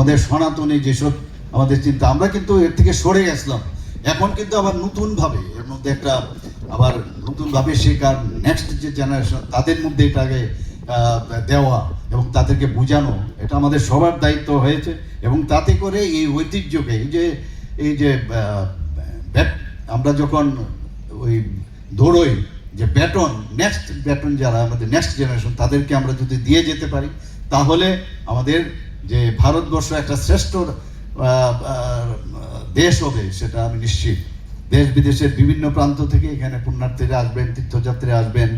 আমাদের সনাতনী যেসব আমাদের চিন্তা, আমরা কিন্তু এর থেকে সরে গেছিলাম। এখন কিন্তু আবার নতুনভাবে এর মধ্যে একটা আবার নতুনভাবে শেখার নেক্সট যে জেনারেশন তাদের মধ্যে এটাকে দেওয়া এবং তাদেরকে বোঝানো, এটা আমাদের সবার দায়িত্ব হয়েছে। এবং তাতে করে এই ঐতিহ্যকে এই যে আমরা যখন ওই দৌড়ই যে নেক্সট ব্যাটন যারা আমাদের নেক্সট জেনারেশন তাদেরকে আমরা যদি দিয়ে যেতে পারি, তাহলে আমাদের যে ভারতবর্ষ একটা শ্রেষ্ঠ দেশ হবে সেটা আমি নিশ্চিত। দেশ বিদেশের বিভিন্ন প্রান্ত থেকে এখানে পুণ্যার্থীরা আসবেন, তীর্থযাত্রীরা আসবেন।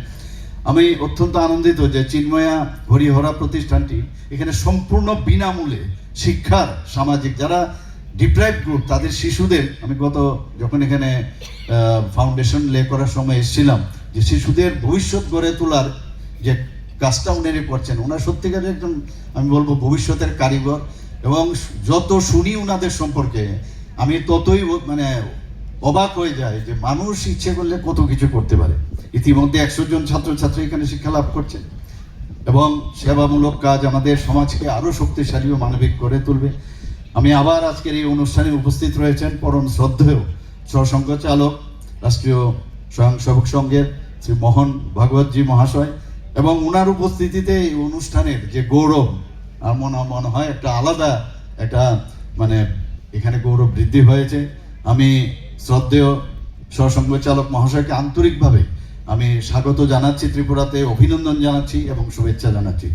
আমি অত্যন্ত আনন্দিত যে চিন্ময়া হরিহরা প্রতিষ্ঠানটি এখানে সম্পূর্ণ বিনামূল্যে শিক্ষার সামাজিক যারা ডিপ্রাইভ গ্রুপ তাদের শিশুদের, আমি যখন এখানে ফাউন্ডেশন লে করার সময় এসেছিলাম, যে শিশুদের ভবিষ্যৎ গড়ে তোলার যে কাজটা উনারই করছেন, ওনার সত্যিকারের একজন আমি বলবো ভবিষ্যতের কারিগর। এবং যত শুনি ওনাদের সম্পর্কে আমি ততই মানে অবাক হয়ে যায় যে মানুষ ইচ্ছে করলে কত কিছু করতে পারে। ইতিমধ্যে 100 জন ছাত্রছাত্রী এখানে শিক্ষা লাভ করছে এবং সেবামূলক কাজ আমাদের সমাজকে আরো শক্তিশালী ও মানবিক করে তুলবে। আমি আবার আজকের এই অনুষ্ঠানে উপস্থিত রয়েছেন পরম শ্রদ্ধেয় সহসংঘ চালক রাষ্ট্রীয় স্বয়ংসেবক সংঘের শ্রী মোহন ভাগবতজি মহাশয়, এবং ওনার উপস্থিতিতে এই অনুষ্ঠানের যে গৌরব আমার মনে হয় একটা আলাদা একটা মানে এখানে গৌরব বৃদ্ধি হয়েছে। আমি শ্রদ্ধেয় সহসংঘ চালক মহাশয়কে আন্তরিকভাবে আমি স্বাগত জানাচ্ছি ত্রিপুরাতে, অভিনন্দন জানাচ্ছি এবং শুভেচ্ছা জানাচ্ছি।